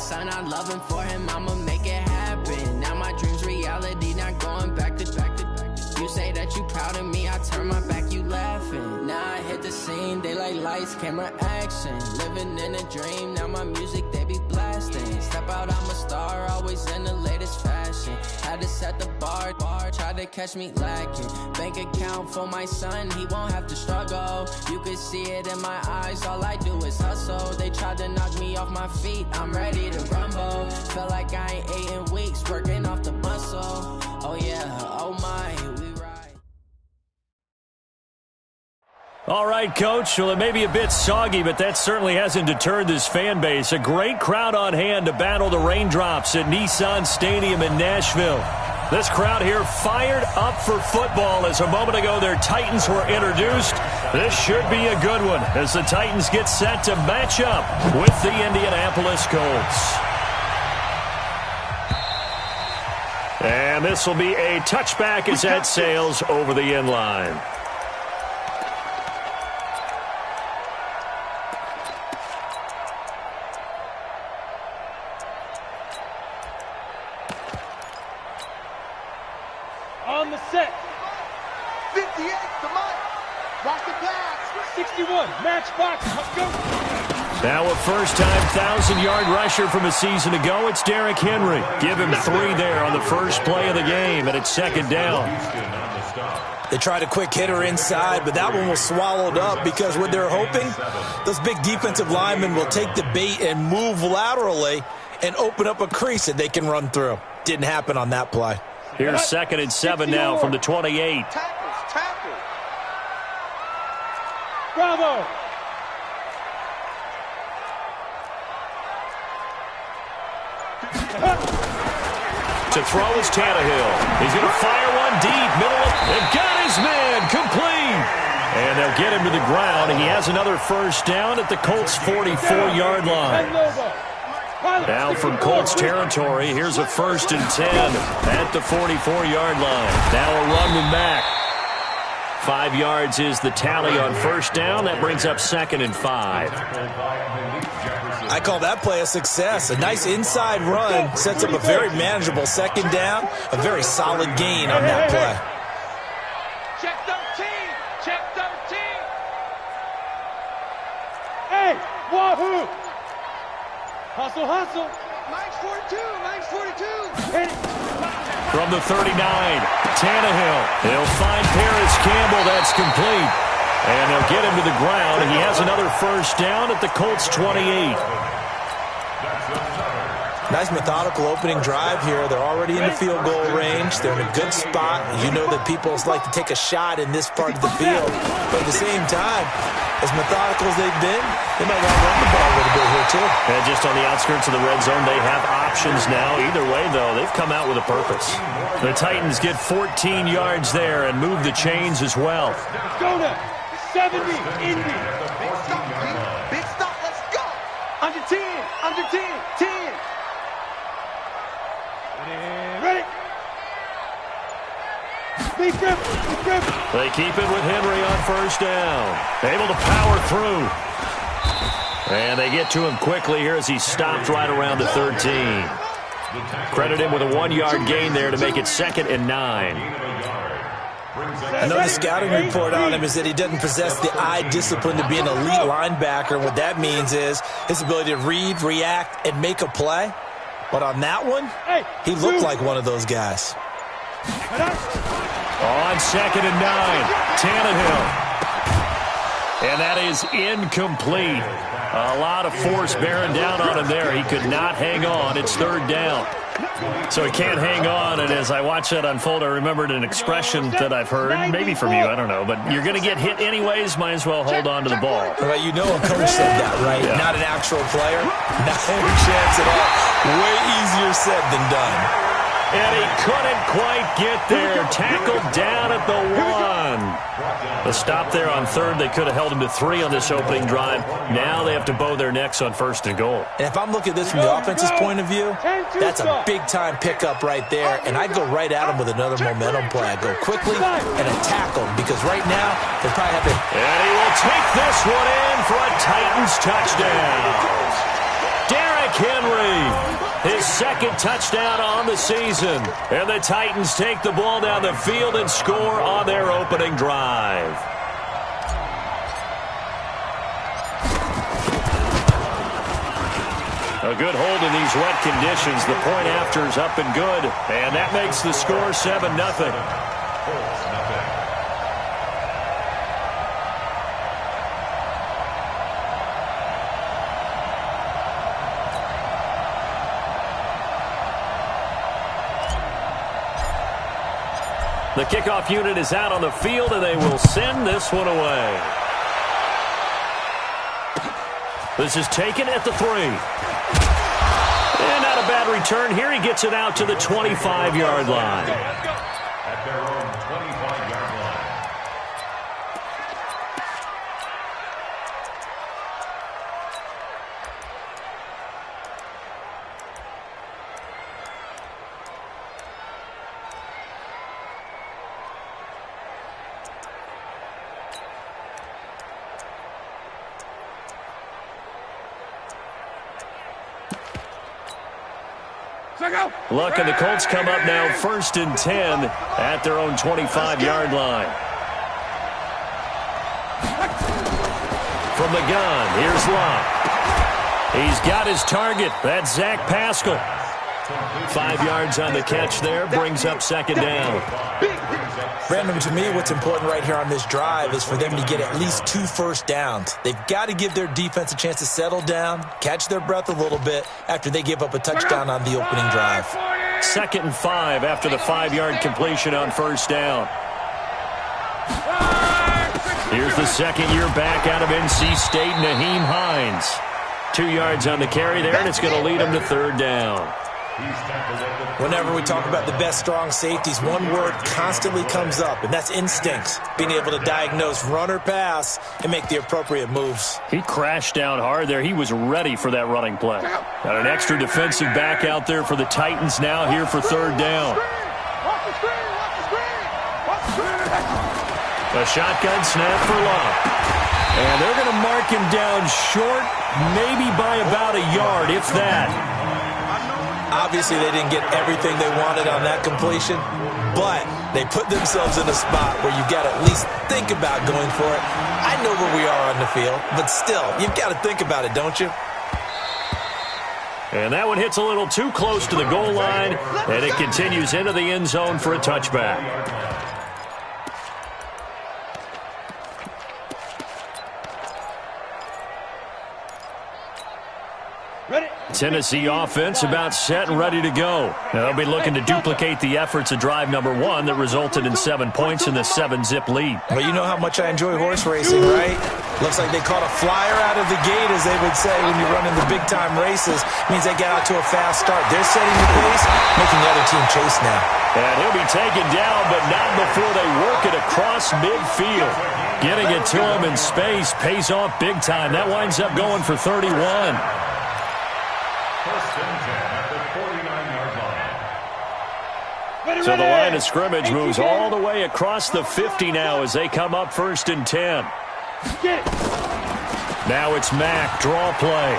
son, I love him for him, I'ma make it happen. Now my dream's reality, not going back to. You say that you proud of me, I turn my back, you laughing. Now I hit the scene, they like lights, camera, action. Living in a dream, now my music, they be blasting. Step out, I'm a star, always in the latest fashion. Had to set the bar, try to catch me lacking. Bank account for my son, he won't have to struggle. You can see it in my eyes, all I do is hustle. They tried to knock me off my feet, I'm ready to rumble. Felt like I ain't ate in weeks, working off the muscle. Oh yeah, oh my, we ride. All right, Coach. Well, it may be a bit soggy, but that certainly hasn't deterred this fan base. A great crowd on hand to battle the raindrops at Nissan Stadium in Nashville. This crowd here fired up for football as a moment ago their Titans were introduced. This should be a good one as the Titans get set to match up with the Indianapolis Colts. And this will be a touchback as that sails over the end line. On the set. 58 to Mike. Watch the pass. 61. Match box. Let's go. Now a first-time 1,000-yard rusher from a season ago, it's Derrick Henry. Give him 3 there on the first play of the game, and it's second down. They tried a quick hitter inside, but that one was swallowed up because what they're hoping, those big defensive linemen will take the bait and move laterally and open up a crease that they can run through. Didn't happen on that play. Here's 2nd and 7 now from the 28. Tackles. Bravo. To throw is Tannehill. He's going to fire one deep. They've got his man complete. And they'll get him to the ground. He has another first down at the Colts' 44-yard line. Now from Colts territory, here's a 1st and 10 at the 44-yard line. Now a run with Mack. 5 yards is the tally on first down. That brings up 2nd and 5. I call that play a success. A nice inside run sets up a very manageable second down. A very solid gain on that play. Check 13. Check 13. Hey, wahoo. Hustle, hustle. Nice 42. Nice 42. Hit it. From the 39, Tannehill. He'll find Paris Campbell. That's complete. And they'll get him to the ground. He has another first down at the Colts' 28. Nice methodical opening drive here. They're already in the field goal range. They're in a good spot. You know that people like to take a shot in this part of the field. But at the same time, as methodical as they've been, they might want to run the ball a little bit here too. And just on the outskirts of the red zone, they have options now. Either way, though, they've come out with a purpose. The Titans get 14 yards there and move the chains as well. Go now. 70, Indy. Big stop, let's go. Under 10, under 10, 10. Ready. Be careful. They keep it with Henry on first down. Able to power through. And they get to him quickly here as he stopped right around the 13. Credit him with a 1-yard gain there to make it 2nd and 9. Another scouting report on him is that he doesn't possess the eye discipline to be an elite linebacker. And what that means is his ability to read, react, and make a play. But on that one, he looked like one of those guys. On 2nd and 9, Tannehill. And that is incomplete. A lot of force bearing down on him there. He could not hang on. It's 3rd down. So he can't hang on, and as I watch that unfold, I remembered an expression that I've heard, maybe from you, I don't know, but you're going to get hit anyways, might as well hold on to the ball. Well, you know a coach said that, right? Yeah. Not an actual player. Not any chance at all. Way easier said than done. And he couldn't quite get there. Tackled down at the 1. The stop there on 3rd. They could have held him to 3 on this opening drive. Now they have to bow their necks on 1st and goal. And if I'm looking at this from the offense's point of view, that's a big-time pickup right there. And I'd go right at him with another momentum play. I'd go quickly and attack him because right now they probably have to. And he will take this one in for a Titans touchdown. Derrick Henry his second touchdown on the season. And the Titans take the ball down the field and score on their opening drive. A good hold in these wet conditions. The point after is up and good. And that makes the score 7-0. The kickoff unit is out on the field, and they will send this one away. This is taken at the 3. And not a bad return here. He gets it out to the 25-yard line. At their own 25-yard line. Luck and the Colts come up now 1st and 10 at their own 25-yard line. From the gun, here's Luck. He's got his target. That's Zach Pascal. 5 yards on the catch there, brings up 2nd down. Brandon, to me, what's important right here on this drive is for them to get at least 2 first downs. They've got to give their defense a chance to settle down, catch their breath a little bit after they give up a touchdown on the opening drive. 2nd and 5 after the 5-yard completion on 1st down. Here's the second-year back out of NC State, Nyheim Hines. 2 yards on the carry there, and it's going to lead him to 3rd down. Whenever we talk about the best strong safeties, one word constantly comes up, and that's instincts. Being able to diagnose run or pass and make the appropriate moves. He crashed down hard there. He was ready for that running play. Got an extra defensive back out there for the Titans now here for 3rd down. A shotgun snap for Luck. And they're going to mark him down short, maybe by about a yard, if that. Obviously, they didn't get everything they wanted on that completion, but they put themselves in a spot where you've got to at least think about going for it. I know where we are on the field, but still, you've got to think about it, don't you? And that one hits a little too close to the goal line, and it continues into the end zone for a touchback. Tennessee offense about set and ready to go. Now they'll be looking to duplicate the efforts of drive number 1 that resulted in 7 points in the 7-zip lead. Well, you know how much I enjoy horse racing, right? Looks like they caught a flyer out of the gate, as they would say when you're running the big-time races. Means they get out to a fast start. They're setting the pace, making the other team chase now. And he'll be taken down, but not before they work it across midfield. Getting it to him in space pays off big time. That winds up going for 31. So the line of scrimmage moves all the way across the 50 now as they come up 1st and 10. Now it's Mack, draw play.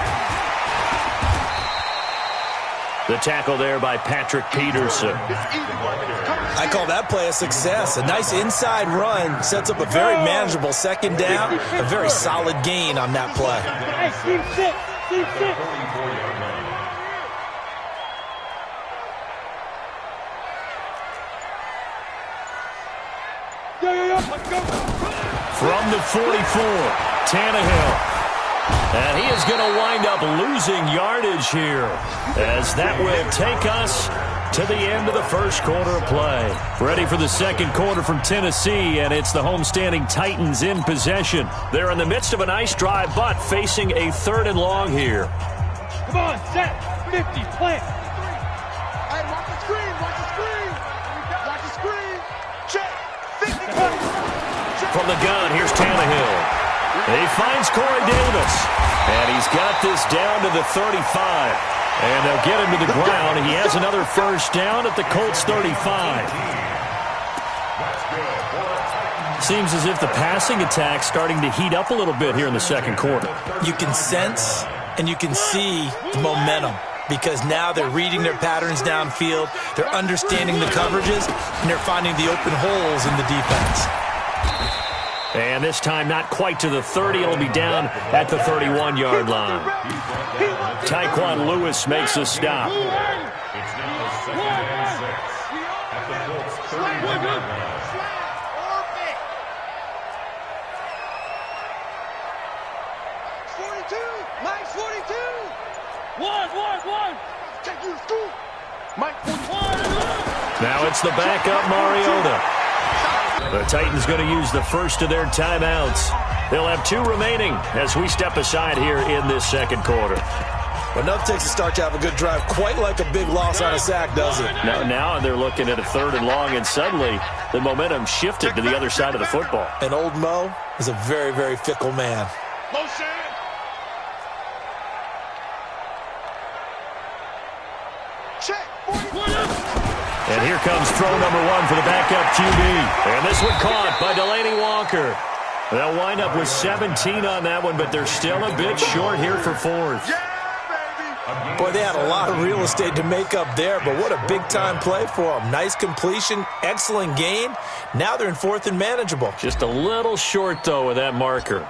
The tackle there by Patrick Peterson. I call that play a success. A nice inside run sets up a very manageable 2nd down. A very solid gain on that play. Hey, team sit. Team sit. From the 44, Tannehill. And he is going to wind up losing yardage here, as that will take us to the end of the first quarter of play. Ready for the second quarter from Tennessee, and it's the homestanding Titans in possession. They're in the midst of a nice drive, but facing a 3rd and long here. Come on, set. 50, plant. Hey, watch the screen, watch the screen. Watch the screen. Check. 50. From the gun, here's Tannehill. He finds Corey Davis, and he's got this down to the 35. And they'll get him to the ground. He has another first down at the Colts 35. Seems as if the passing attack's starting to heat up a little bit here in the second quarter. You can sense and you can see the momentum. because now they're reading their patterns downfield, they're understanding the coverages, and they're finding the open holes in the defense. And this time not quite to the 30. It'll be down at the 31-yard line. Tyquan Lewis makes a stop. It's now 2nd and 6 at the Colts 31-yard line. 42. Mike 42. One. Take you to school. Mike 41. Now it's the backup Mariota. The Titans going to use the first of their timeouts. They'll have 2 remaining as we step aside here in this second quarter. Well, enough takes to start to have a good drive, quite like a big loss on a sack, does it? Now they're looking at a 3rd and long, and suddenly the momentum shifted to the other side of the football. And old Mo is a very, very fickle man. Motion. Check. 41. And here comes throw number 1 for the backup QB. And this one caught by Delaney Walker. They'll wind up with 17 on that one, but they're still a bit short here for 4th. Boy, they had a lot of real estate to make up there, but what a big-time play for them. Nice completion, excellent gain. Now they're in 4th and manageable. Just a little short, though, with that marker.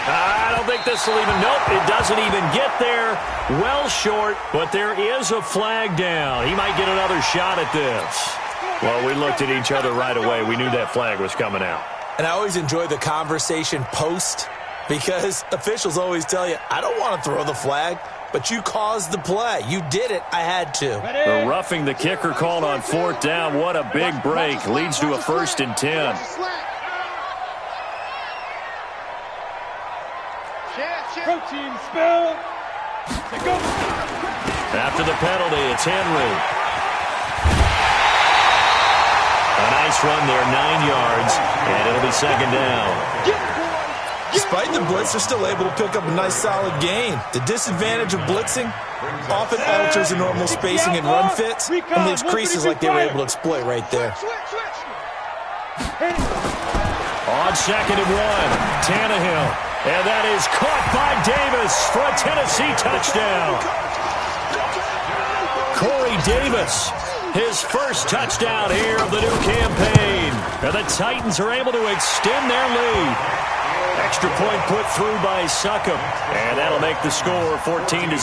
I don't think this will even, nope, it doesn't even get there. Well short, but there is a flag down. He might get another shot at this. Well, we looked at each other right away. We knew that flag was coming out. And I always enjoy the conversation post, because officials always tell you, I don't want to throw the flag, but you caused the play. You did it. I had to. The roughing the kicker called on 4th down. What a big break. Leads to a 1st and 10. Protein spill. Go. After the penalty, it's Henry. A nice run there, 9 yards, and it'll be 2nd down. Despite the blitz, they're still able to pick up a nice solid gain. The disadvantage of blitzing often alters the normal spacing and run fits and leaves creases like they were able to exploit right there. On 2nd and 1, Tannehill. And that is caught by Davis for a Tennessee touchdown. Corey Davis, his first touchdown here of the new campaign. And the Titans are able to extend their lead. Extra point put through by Succop. And that'll make the score 14-0.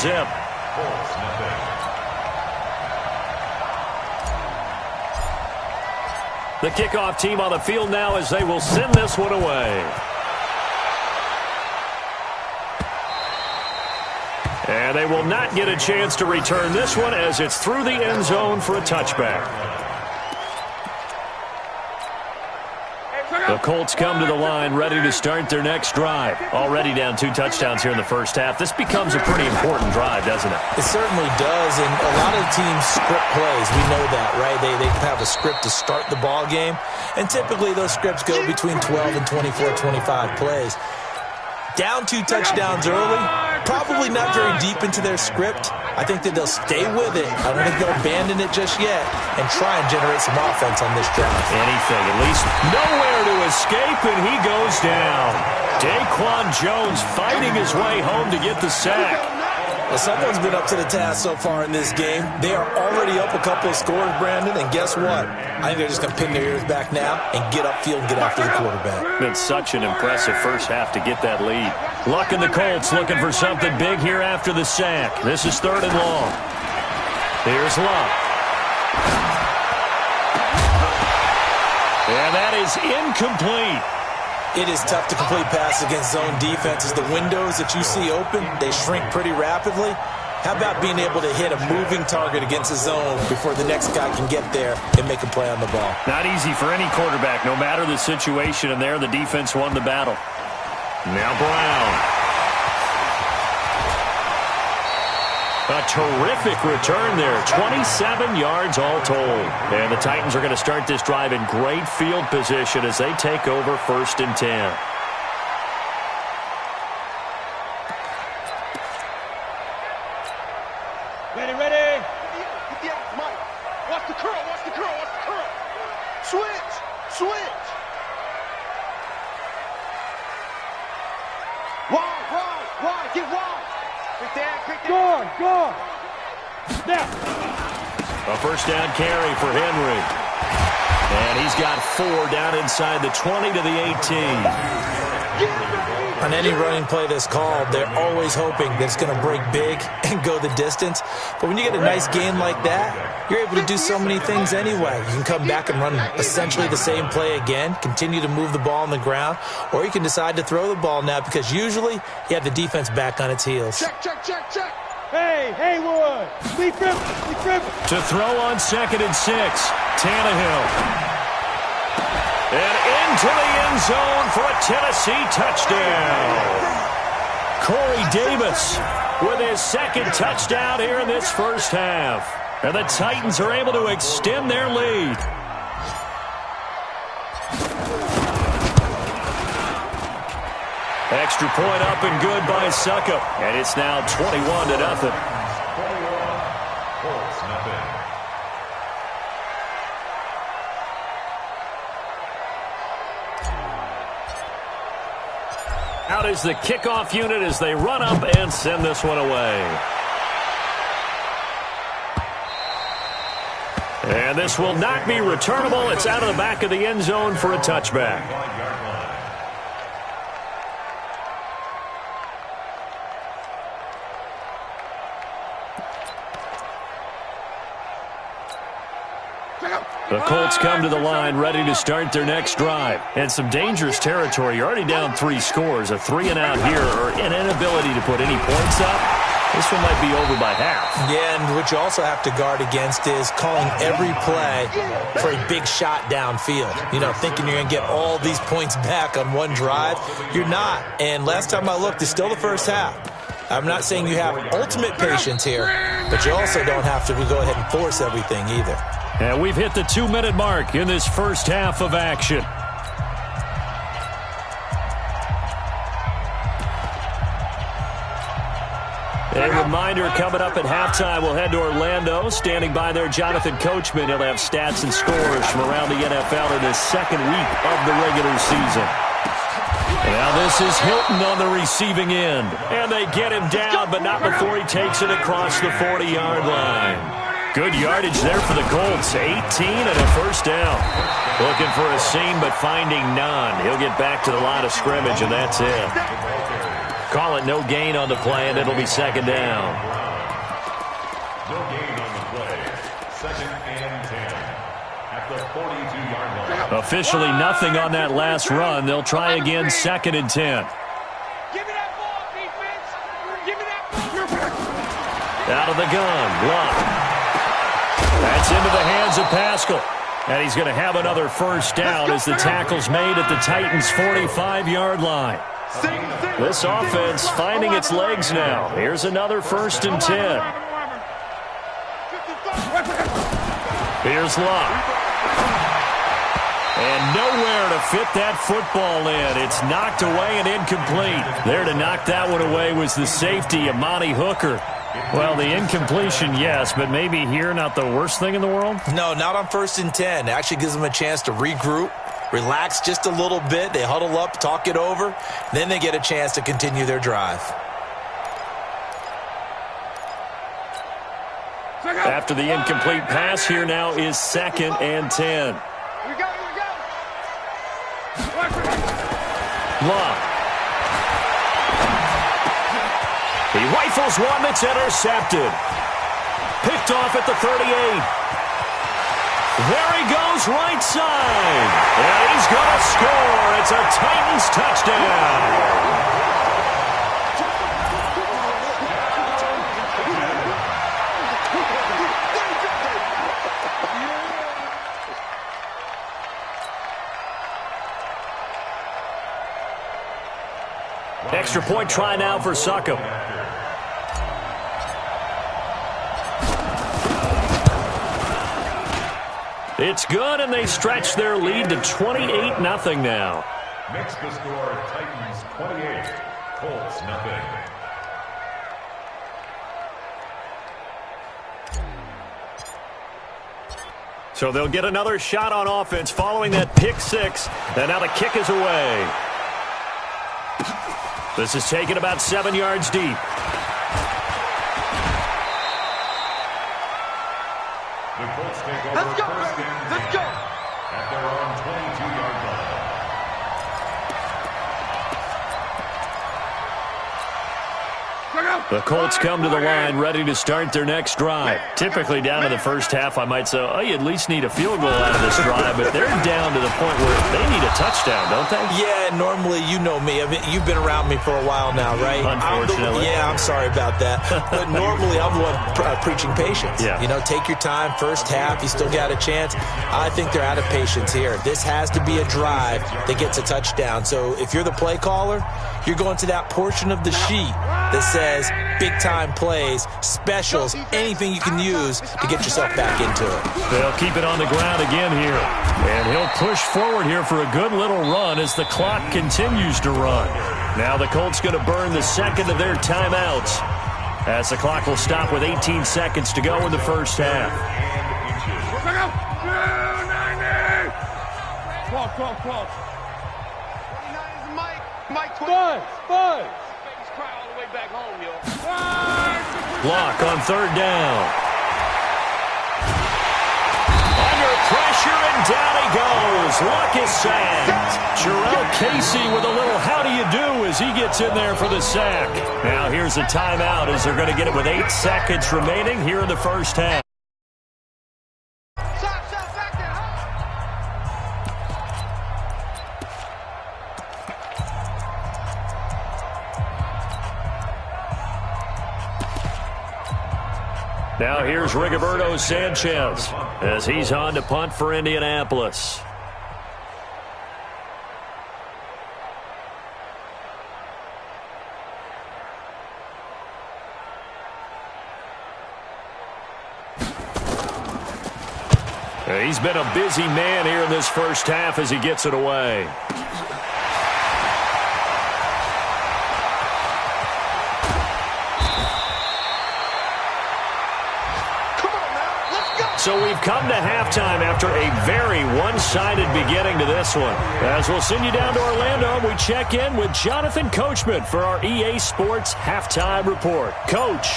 The kickoff team on the field now as they will send this one away. And they will not get a chance to return this one as it's through the end zone for a touchback. The Colts come to the line ready to start their next drive. Already down 2 touchdowns here in the first half. This becomes a pretty important drive, doesn't it? It certainly does, and a lot of teams script plays. We know that, right? They have a script to start the ball game, and typically those scripts go between 12 and 24, 25 plays. Down 2 touchdowns early, probably not very deep into their script. I think that they'll stay with it. I don't think they'll abandon it just yet and try and generate some offense on this drive. Anything, at least nowhere to escape, and he goes down. Daquan Jones fighting his way home to get the sack. Well, someone's been up to the task so far in this game. They are already up a couple of scores, Brandon, and guess what? I think they're just going to pin their ears back now and get upfield and get after the quarterback. It's such an impressive first half to get that lead. Luck and the Colts looking for something big here after the sack. This is 3rd and long. Here's Luck. And that is incomplete. It is tough to complete passes against zone defenses. The windows that you see open, they shrink pretty rapidly. How about being able to hit a moving target against a zone before the next guy can get there and make a play on the ball? Not easy for any quarterback, no matter the situation, and there the defense won the battle. Now Brown. A terrific return there. 27 yards all told. And the Titans are going to start this drive in great field position as they take over 1st and 10. Ready. Mike. Watch the curl. Switch. Wide. Get wide. Go on. Now. A first down carry for Henry. And he's got 4 down inside the 20 to the 18. On any running play that's called, they're always hoping that it's going to break big and go the distance. But when you get a nice gain like that, you're able to do so many things anyway. You can come back and run essentially the same play again, continue to move the ball on the ground, or you can decide to throw the ball now because usually you have the defense back on its heels. Check. Hey, Haywood. Lee Griffin. To throw on 2nd and 6, Tannehill. And into the end zone for a Tennessee touchdown. Corey Davis with his 2nd touchdown here in this first half. And the Titans are able to extend their lead. Extra point up and good by Suckup. And it's now 21-0. Out is the kickoff unit as they run up and send this one away. And this will not be returnable. It's out of the back of the end zone for a touchback. The Colts come to the line ready to start their next drive. And some dangerous territory. You're already down 3 scores. A 3-and-out here or an inability to put any points up. This one might be over by half. Yeah, and what you also have to guard against is calling every play for a big shot downfield. You know, thinking you're going to get all these points back on one drive. You're not. And last time I looked, it's still the first half. I'm not saying you have ultimate patience here, but you also don't have to go ahead and force everything either. And we've hit the 2-minute mark in this first half of action. A reminder coming up at halftime, we'll head to Orlando. Standing by there, Jonathan Coachman. He'll have stats and scores from around the NFL in his 2nd week of the regular season. Now this is Hilton on the receiving end. And they get him down, but not before he takes it across the 40-yard line. Good yardage there for the Colts. 18 and a first down. Looking for a seam, but finding none. He'll get back to the line of scrimmage, and that's it. Call it no gain on the play, and it'll be 2nd down. No gain on the play. 2nd and 10 at the 42-yard line. Officially nothing on that last run. They'll try again 2nd and 10. Give me that ball, defense. Give me that ball. Out of the gun. Love. That's into the hands of Pascal. And he's going to have another first down as the tackle's made at the Titans' 45-yard line. This offense finding its legs now. Here's another 1st and 10. Here's Love. And nowhere to fit that football in. It's knocked away and incomplete. There to knock that one away was the safety, Amani Hooker. Well, the incompletion, yes, but maybe here not the worst thing in the world? No, not on 1st and 10. It actually gives them a chance to regroup, relax just a little bit. They huddle up, talk it over. Then they get a chance to continue their drive. After the incomplete pass, here now is 2nd and 10. Here we go. Love. He rifles one that's intercepted. Picked off at the 38. There he goes right side. And he's going to score. It's a Titans touchdown. Extra point try now for Suckup. It's good, and they stretch their lead to 28-0 now. Makes the score Titans 28, Colts nothing. So they'll get another shot on offense following that pick 6. And now the kick is away. This is taken about 7 yards deep. The Colts take over Let's go, first baby. and Let's 10 go. at their own 22-yard line. The Colts come to the line ready to start their next drive. Typically down to the first half, I might say, oh, you at least need a field goal out of this drive, but they're down to the point where they need a touchdown, don't they? Yeah, normally, you know me. I mean, you've been around me for a while now, right? Unfortunately. I'm sorry about that. But normally, I'm the one preaching patience. Yeah. You know, take your time, first half, you still got a chance. I think they're out of patience here. This has to be a drive that gets a touchdown. So if you're the play caller, you're going to that portion of the sheet that says big-time plays, specials, anything you can use to get yourself back into it. They'll keep it on the ground again here. And he'll push forward here for a good little run as the clock continues to run. Now the Colts going to burn the second of their timeouts as the clock will stop with 18 seconds to go in the first half. Cross. 29 is Mike. Mike 20. Buzz. Babies cry all the way back home, yo. Block on third down. Under pressure, and down he goes. Luck is sacked. Jarrell Casey with a little how do you do as he gets in there for the sack. Now here's a timeout as they're going to get it with 8 seconds remaining here in the first half. Shot back there, huh? Now here's Rigoberto Sanchez as he's on to punt for Indianapolis. He's been a busy man here in this first half as he gets it away. So we've come to halftime after a very one-sided beginning to this one. As we'll send you down to Orlando, we check in with Jonathan Coachman for our EA Sports Halftime Report. Coach,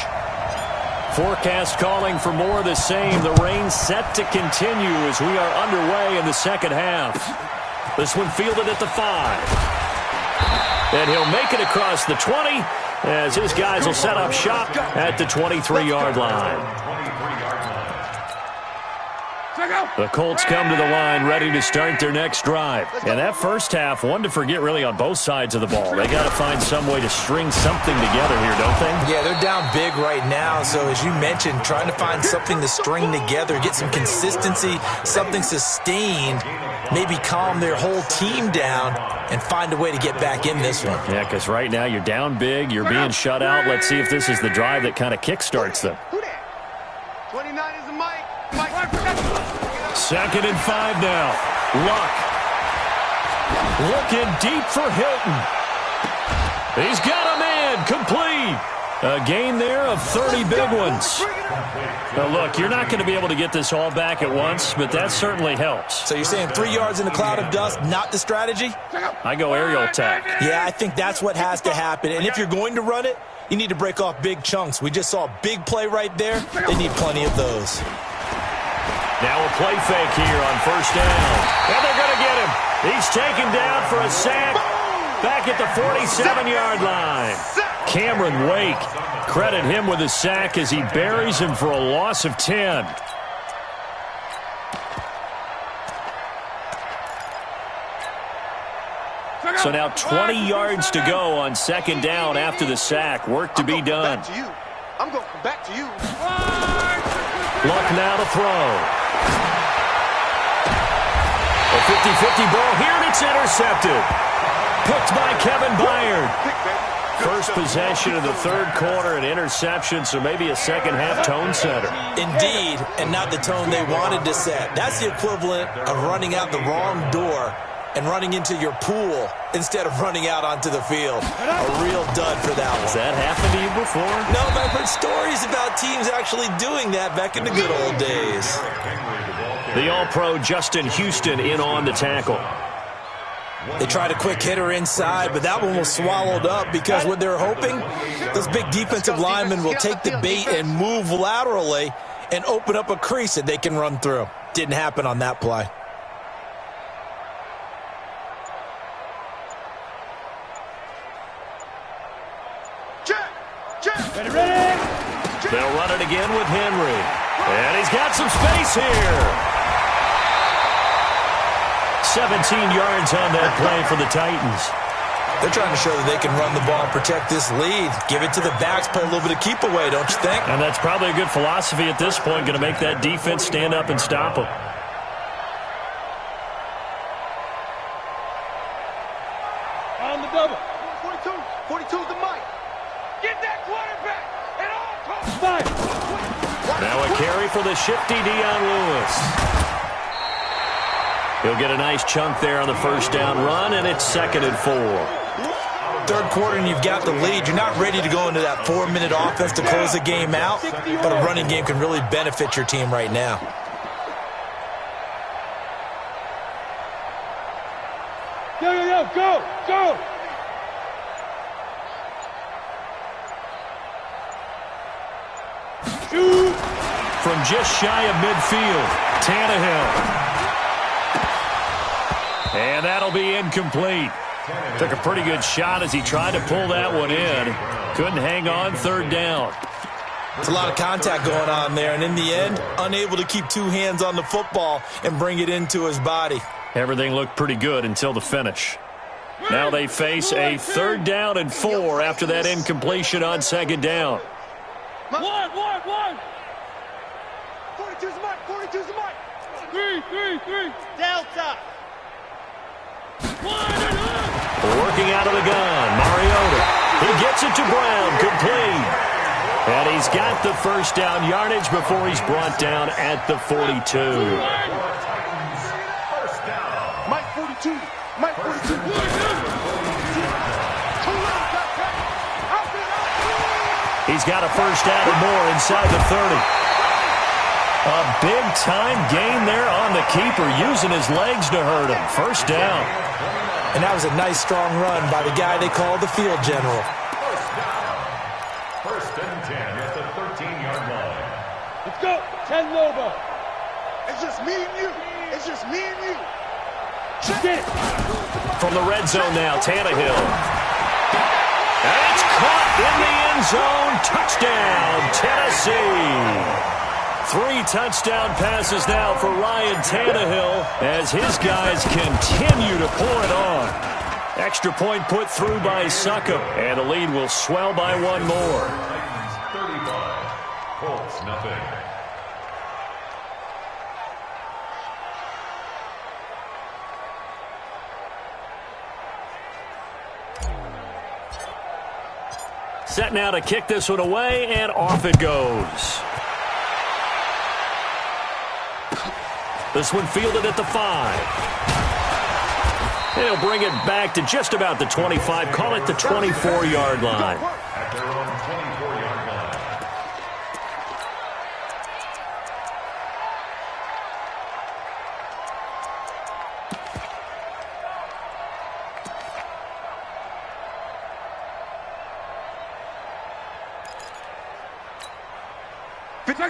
forecast calling for more of the same. The rain set to continue as we are underway in the second half. This one fielded at the 5. And he'll make it across the 20 as his guys will set up shop at the 23-yard line. The Colts come to the line ready to start their next drive. And that first half, one to forget really on both sides of the ball. They got to find some way to string something together here, don't they? Yeah, they're down big right now. So as you mentioned, trying to find something to string together, get some consistency, something sustained, maybe calm their whole team down and find a way to get back in this one. Yeah, because right now you're down big, you're being shut out. Let's see if this is the drive that kind of kickstarts them. Who that? 29 is a Mike. Second and 5 now. Luck. Looking deep for Hilton. He's got a man. Complete. A gain there of 30 big ones. Now, look, you're not going to be able to get this all back at once, but that certainly helps. So you're saying 3 yards in a cloud of dust, not the strategy? I go aerial attack. Yeah, I think that's what has to happen. And if you're going to run it, you need to break off big chunks. We just saw a big play right there. They need plenty of those. Now a play fake here on first down. And they're going to get him. He's taken down for a sack back at the 47-yard line. Cameron Wake, credit him with a sack as he buries him for a loss of 10. So now 20 yards to go on second down after the sack. Work to be done. I'm going to come back to you. Luck now to throw. A 50-50 ball here, and it's intercepted. Picked by Kevin Byard. First possession of the third quarter, an interception, so maybe a second-half tone setter. Indeed, and not the tone they wanted to set. That's the equivalent of running out the wrong door and running into your pool instead of running out onto the field. A real dud for that one. Has that happened to you before? No, but I've heard stories about teams actually doing that back in the good old days. The All-Pro Justin Houston in on the tackle. They tried a quick hitter inside, but that one was swallowed up because what they're hoping, those big defensive linemen will take the bait and move laterally and open up a crease that they can run through. Didn't happen on that play. Ready. They'll run it again with Henry. And he's got some space here. 17 yards on that play for the Titans. They're trying to show that they can run the ball and protect this lead. Give it to the backs, play a little bit of keep away, don't you think? And that's probably a good philosophy at this point, going to make that defense stand up and stop them. On the double. 42. 42's the mic. Get that quarterback at all costs. 5. Now a carry for the shifty Dion Lewis. He'll get a nice chunk there on the first down run, and it's 2nd and 4. Third quarter and you've got the lead. You're not ready to go into that 4-minute offense to close the game out, but a running game can really benefit your team right now. Go. Shoot. From just shy of midfield, Tannehill. And that'll be incomplete. Took a pretty good shot as he tried to pull that one in. Couldn't hang on, 3rd down. It's a lot of contact going on there, and in the end, unable to keep 2 hands on the football and bring it into his body. Everything looked pretty good until the finish. Now they face a 3rd down and 4 after that incompletion on 2nd down. One. 42's the mic. 42's the mic. 3. Delta. 1. Working out of the gun, Mariota. He gets it to Brown, complete. And he's got the first down yardage before he's brought down at the 42. Mike 42. Mike 42. He's got a first down and more inside the 30. A big-time gain there on the keeper, using his legs to hurt him. First down. And that was a nice, strong run by the guy they call the field general. First and 10 at the 13-yard line. Let's go. 10 Lobo. It's just me and you. It's just me and you. Get it. From the red zone now, Tannehill. And it's caught in the end zone. Touchdown, Tennessee. 3 touchdown passes now for Ryan Tannehill as his guys continue to pour it on. Extra point put through by Succop, and the lead will swell by 1 more. Titans 35, Colts nothing. Set now to kick this one away, and off it goes. This one fielded at the 5. And he'll bring it back to just about the 25. Call it the 24-yard line. At their own 24-yard line.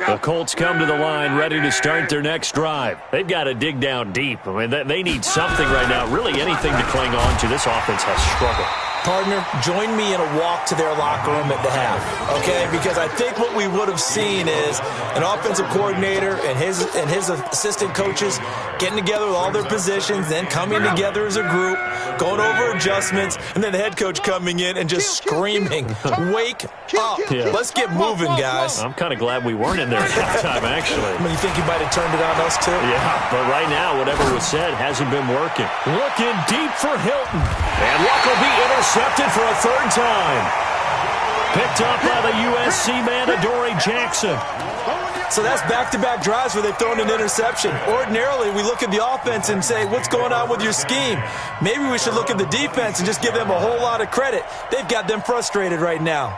The Colts come to the line ready to start their next drive. They've got to dig down deep. I mean, they need something right now, really anything to cling on to. This offense has struggled. Partner, join me in a walk to their locker room at the half, okay? Because I think what we would have seen is an offensive coordinator and his assistant coaches getting together with all their positions, then coming together as a group, going over adjustments, and then the head coach coming in and just screaming, "Wake up. Yeah. Let's get moving, guys." I'm kind of glad we weren't in there at that time, actually. I mean, you think he might have turned it on us, too? Yeah, but right now, whatever was said hasn't been working. Looking deep for Hilton. And Luck will be intercepted for a 3rd time. Picked up by the USC man, Adoree Jackson. So that's back-to-back drives where they've thrown an interception. Ordinarily, we look at the offense and say, what's going on with your scheme? Maybe we should look at the defense and just give them a whole lot of credit. They've got them frustrated right now.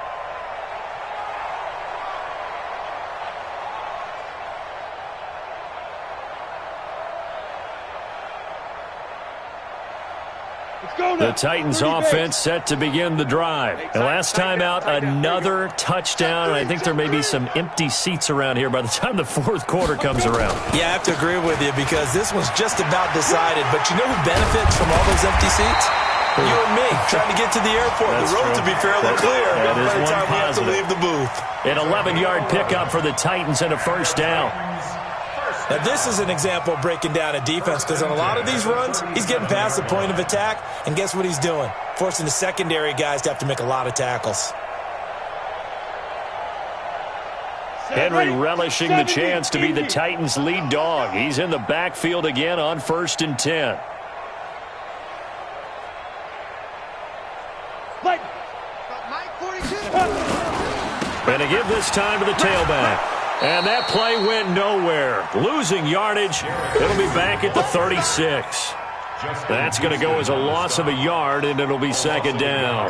The Titans offense set to begin the drive. And last time out, another touchdown. And I think there may be some empty seats around here by the time the fourth quarter comes around. Yeah, I have to agree with you because this one's just about decided. But you know who benefits from all those empty seats? You and me, trying to get to the airport. The road to be fairly clear that is by the one time we have to positive. leave the booth. An 11-yard pickup for the Titans and a first down. Now, this is an example of breaking down a defense because on a lot of these runs, he's getting past the point of attack, and guess what he's doing? Forcing the secondary guys to have to make a lot of tackles. Henry relishing the chance to be the Titans' lead dog. He's in the backfield again on 1st and 10. And to give this time to the tailback. And that play went nowhere. Losing yardage. It'll be back at the 36. That's going to go as a loss of a yard, and it'll be second down.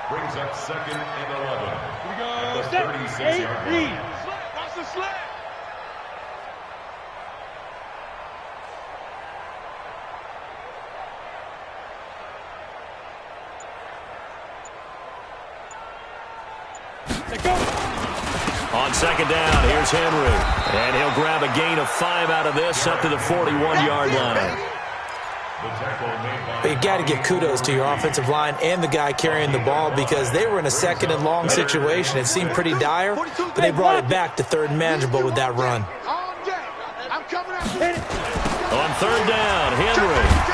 Brings up 2nd and 11. At the 36-yard line. Watch the slant. On second down, here's Henry. And he'll grab a gain of 5 out of this up to the 41-yard line. But you got to give kudos to your offensive line and the guy carrying the ball because they were in a 2nd and long situation. It seemed pretty dire, but they brought it back to 3rd and manageable with that run. On 3rd down, Henry.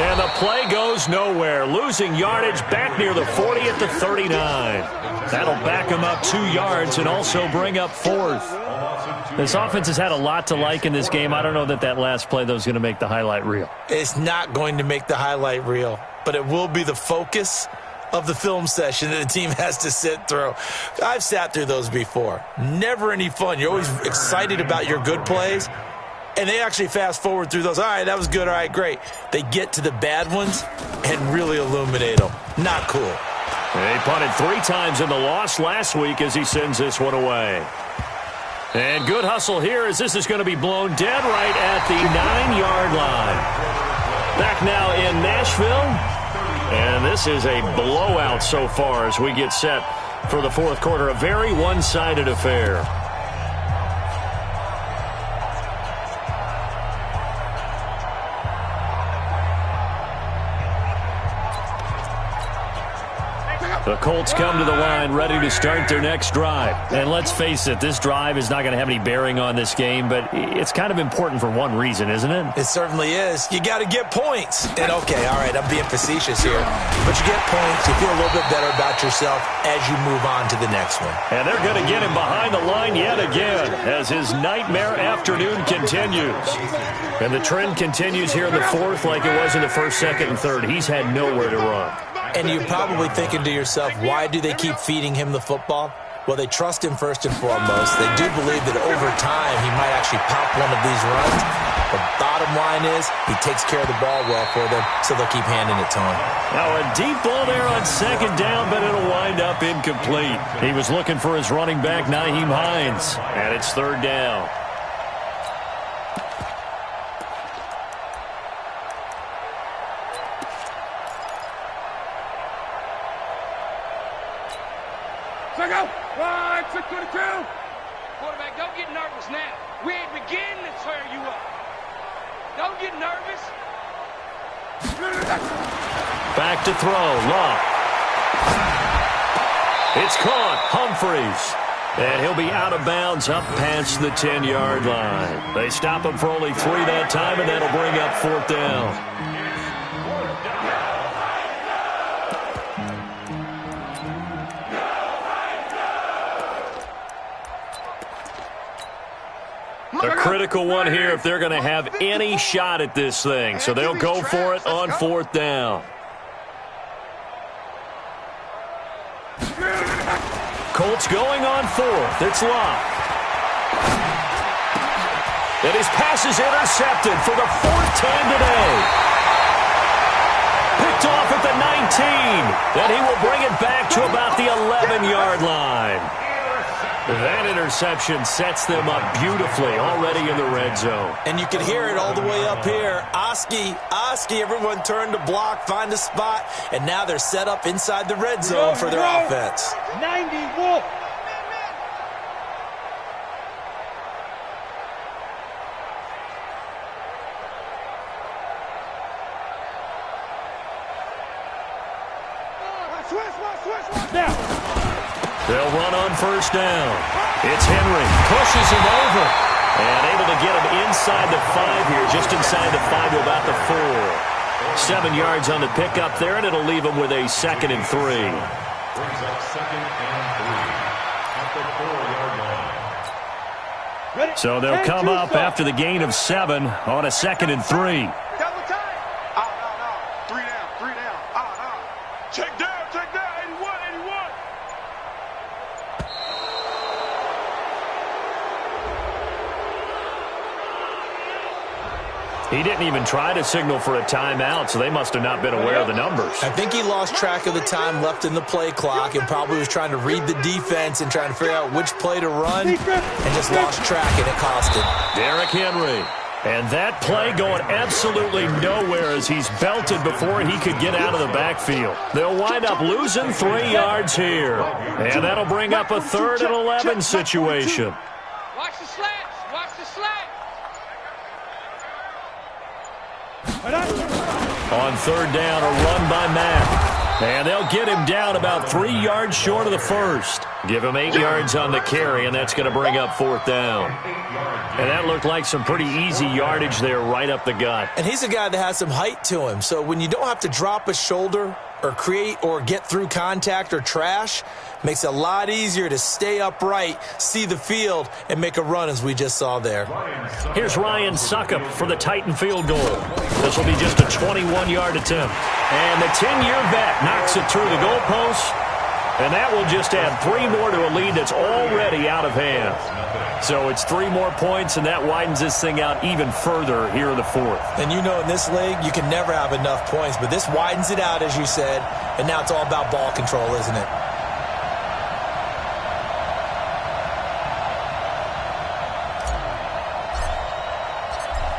And the play goes nowhere. Losing yardage back near the 40 at the 39. That'll back him up 2 yards and also bring up 4th. This offense has had a lot to like in this game. I don't know that last play, though, is going to make the highlight reel. It's not going to make the highlight reel, but it will be the focus of the film session that the team has to sit through. I've sat through those before. Never any fun. You're always excited about your good plays, and they actually fast forward through those. All right, that was good. All right, great. They get to the bad ones and really illuminate them. Not cool. He punted 3 times in the loss last week as he sends this one away. And good hustle here as this is going to be blown dead right at the 9-yard line. Back now in Nashville. And this is a blowout so far as we get set for the fourth quarter. A very one-sided affair. The Colts come to the line ready to start their next drive. And let's face it, this drive is not going to have any bearing on this game, but it's kind of important for one reason, isn't it? It certainly is. You got to get points. And okay, all right, I'm being facetious here. But you get points, you feel a little bit better about yourself as you move on to the next one. And they're going to get him behind the line yet again as his nightmare afternoon continues. And the trend continues here in the fourth like it was in the first, second, and third. He's had nowhere to run. And you're probably thinking to yourself, why do they keep feeding him the football? Well, they trust him first and foremost. They do believe that over time he might actually pop one of these runs. The bottom line is he takes care of the ball well for them, so they'll keep handing it to him. Now a deep ball there on second down, but it'll wind up incomplete. He was looking for his running back, Nyheim Hines, and it's third down. Quarterback, don't get nervous now. We ain't beginning to tear you up. Don't get nervous. Back to throw. Love. It's caught. Humphreys. And he'll be out of bounds up past the 10-yard line. They stop him for only 3 that time, and that'll bring up fourth down. A critical one here if they're going to have any shot at this thing. So they'll go for it on fourth down. Colts going on fourth. It's Locke. And his pass is intercepted for the fourth time today. Picked off at the 19. Then he will bring it back to about the 11-yard line. That interception sets them up beautifully already in the red zone. And you can hear it all the way up here. Oski, everyone turned to block, find a spot, and now they're set up inside the red zone for their offense. 90 Wolf. Now. They'll run on first down. It's Henry. Pushes him over. And able to get him inside the 5 here. Just inside the 5 to about the 4. 7 yards on the pickup there, and it'll leave him with a 2nd and 3. Brings up 2nd and 3 at the 4-yard line. So they'll come up after the gain of 7 on a 2nd and 3. Double time. No. 3 down. Check down. 81. He didn't even try to signal for a timeout, so they must have not been aware of the numbers. I think he lost track of the time left in the play clock and probably was trying to read the defense and trying to figure out which play to run and just lost track, and it cost him. Derrick Henry. And that play going absolutely nowhere as he's belted before he could get out of the backfield. They'll wind up losing 3 yards here. And that'll bring up a 3rd and 11 situation. Watch the slants. On 3rd down, a run by Mack. And they'll get him down about 3 yards short of the 1st. Give him 8 yards on the carry, and that's going to bring up 4th down. And that looked like some pretty easy yardage there right up the gut. And he's a guy that has some height to him. So when you don't have to drop a shoulder or create or get through contact or trash, makes it a lot easier to stay upright, see the field, and make a run as we just saw there. Here's Ryan Suckup for the Titan field goal. This will be just a 21-yard attempt. And the 10-year vet knocks it through the goalpost. And that will just add 3 more to a lead that's already out of hand. So it's 3 more points, and that widens this thing out even further here in the 4th. And you know in this league, you can never have enough points, but this widens it out, as you said, and now it's all about ball control, isn't it?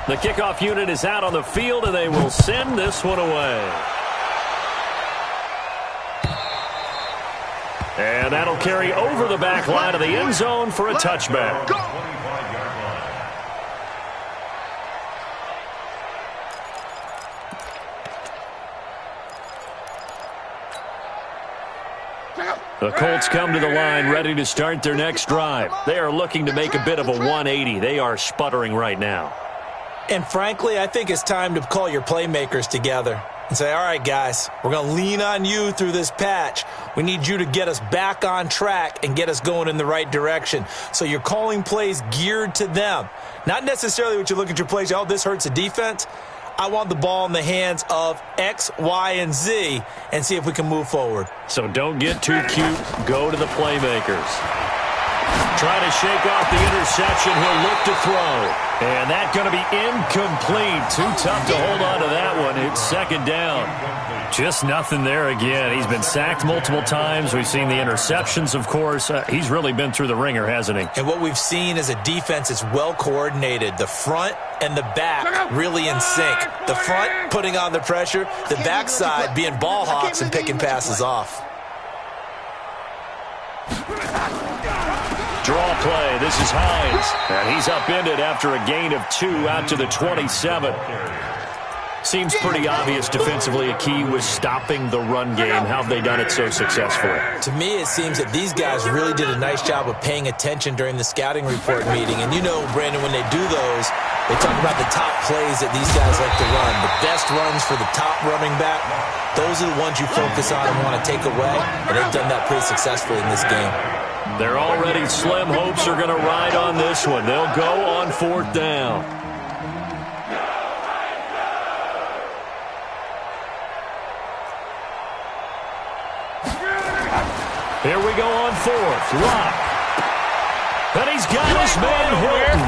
The kickoff unit is out on the field, and they will send this one away. And that'll carry over the back line of the end zone for a touchback. The Colts come to the line ready to start their next drive. They are looking to make a bit of a 180. They are sputtering right now. And frankly, I think it's time to call your playmakers together and say, all right, guys, we're going to lean on you through this patch. We need you to get us back on track and get us going in the right direction. So you're calling plays geared to them. Not necessarily what you look at your plays, oh, this hurts the defense. I want the ball in the hands of X, Y, and Z and see if we can move forward. So don't get too cute. Go to the playmakers. Trying to shake off the interception. He'll look to throw. And that's going to be incomplete. Too tough to hold on to that one. It's 2nd down. Just nothing there again. He's been sacked multiple times. We've seen the interceptions, of course. He's really been through the ringer, hasn't he? And what we've seen is a defense that's well coordinated. The front and the back really in sync. The front putting on the pressure. The backside being ball hawks and picking passes off. Draw play. This is Hines. And he's upended after a gain of 2 out to the 27. Seems pretty obvious defensively a key was stopping the run game. How have they done it so successfully? To me, it seems that these guys really did a nice job of paying attention during the scouting report meeting. And you know, Brandon, when they do those, they talk about the top plays that these guys like to run. The best runs for the top running back, those are the ones you focus on and want to take away. And they've done that pretty successfully in this game. Their already slim hopes are going to ride on this one. They'll go on 4th down. Here we go on 4th. Lock. And he's got his man Hilton.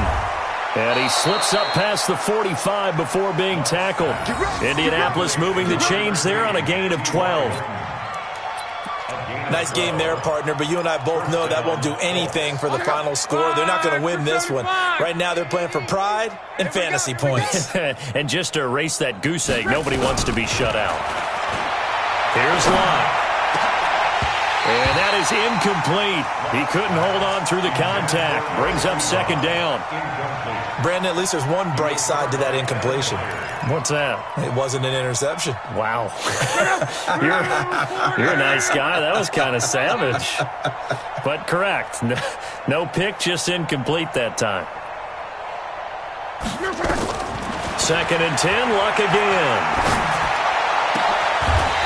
And he slips up past the 45 before being tackled. Indianapolis moving the chains there on a gain of 12. A gain Nice game there, partner, but you and I both know that won't do anything for the final score. They're not going to win this one. Right now they're playing for pride and fantasy points. And just to erase that goose egg, nobody wants to be shut out. Here's Lott. And that is incomplete. He couldn't hold on through the contact. Brings up second down. Brandon, at least there's one bright side to that incompletion. What's that? It wasn't an interception. Wow. you're a nice guy. That was kind of savage. But correct. No pick, just incomplete that time. Second and 10, Luck again.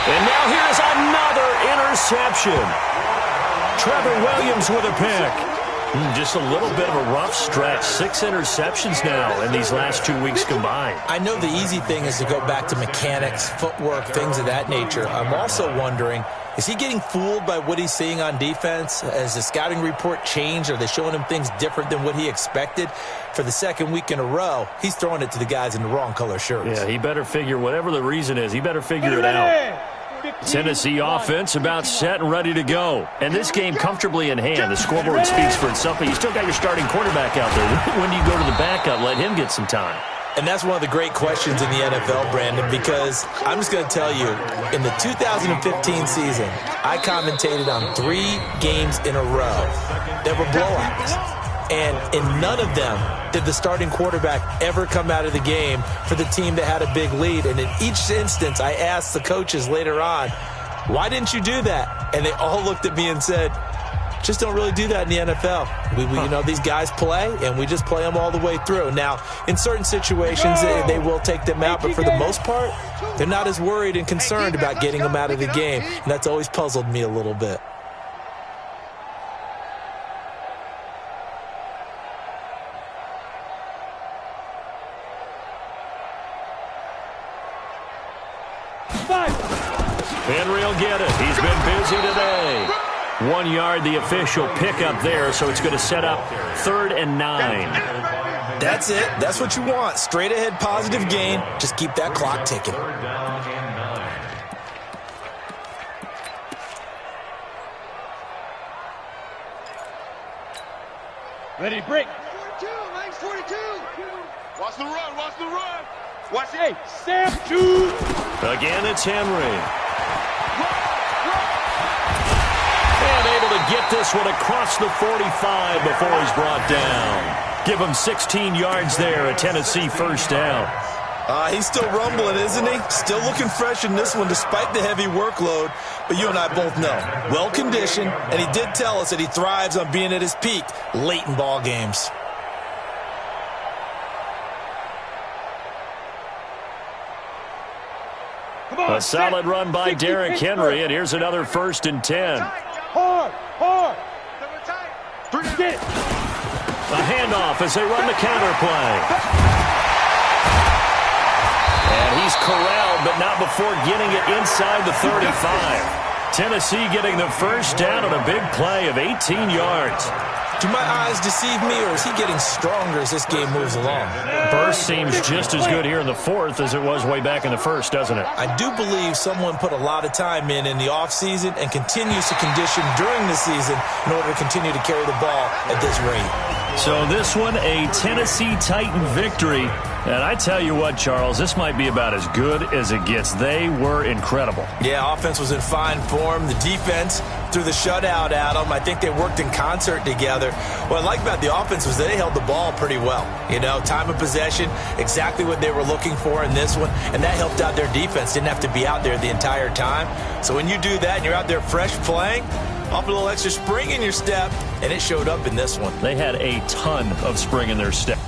And now here's another interception. Trevor Williams with a pick. Just a little bit of a rough stretch. 6 interceptions now in these last 2 weeks combined. I know the easy thing is to go back to mechanics, footwork, things of that nature. I'm also wondering, is he getting fooled by what he's seeing on defense? Has the scouting report changed? Are they showing him things different than what he expected? For the second week in a row, he's throwing it to the guys in the wrong color shirts. Yeah, he better figure, whatever the reason is, he better figure it out. Tennessee offense about set and ready to go. And this game comfortably in hand. The scoreboard speaks for itself, but you still got your starting quarterback out there. When do you go to the backup? Let him get some time. And that's one of the great questions in the NFL, Brandon, because I'm just going to tell you, in the 2015 season, I commentated on 3 games in a row that were blowouts. And in none of them did the starting quarterback ever come out of the game for the team that had a big lead. And in each instance, I asked the coaches later on, why didn't you do that? And they all looked at me and said, just don't really do that in the NFL. You know, these guys play, and we just play them all the way through. Now, in certain situations, they will take them out, but for the most part, they're not as worried and concerned about getting them out of the game. And that's always puzzled me a little bit. Henry will get it. He's been busy today. 1 yard, the official pickup there, so it's going to set up 3rd and 9. That's it. That's what you want. Straight ahead positive gain. Just keep that clock ticking. Ready, break. 42, Mike's 42. Watch the run, watch the run. Watch it. Hey, Sam, 2. Again, it's Henry. And able to get this one across the 45 before he's brought down. Give him 16 yards there, a Tennessee first down. He's still rumbling, isn't he? Still looking fresh in this one despite the heavy workload. But you and I both know, well-conditioned, and he did tell us that he thrives on being at his peak late in ball games. A solid run by Derrick Henry, and here's another 1st and 10. Hard. Get it. A handoff as they run the counter play. And he's corralled, but not before getting it inside the 35. Tennessee getting the first down on a big play of 18 yards. Do my eyes deceive me, or is he getting stronger as this game moves along? Burst seems just as good here in the 4th as it was way back in the 1st, doesn't it? I do believe someone put a lot of time in the offseason and continues to condition during the season in order to continue to carry the ball at this rate. So this one, a Tennessee Titan victory. And I tell you what, Charles, this might be about as good as it gets. They were incredible. Yeah, offense was in fine form. The defense threw the shutout at them. I think they worked in concert together. What I like about the offense was they held the ball pretty well. You know, time of possession, exactly what they were looking for in this one. And that helped out their defense. Didn't have to be out there the entire time. So when you do that and you're out there fresh playing, off a little extra spring in your step, and it showed up in this one. They had a ton of spring in their step.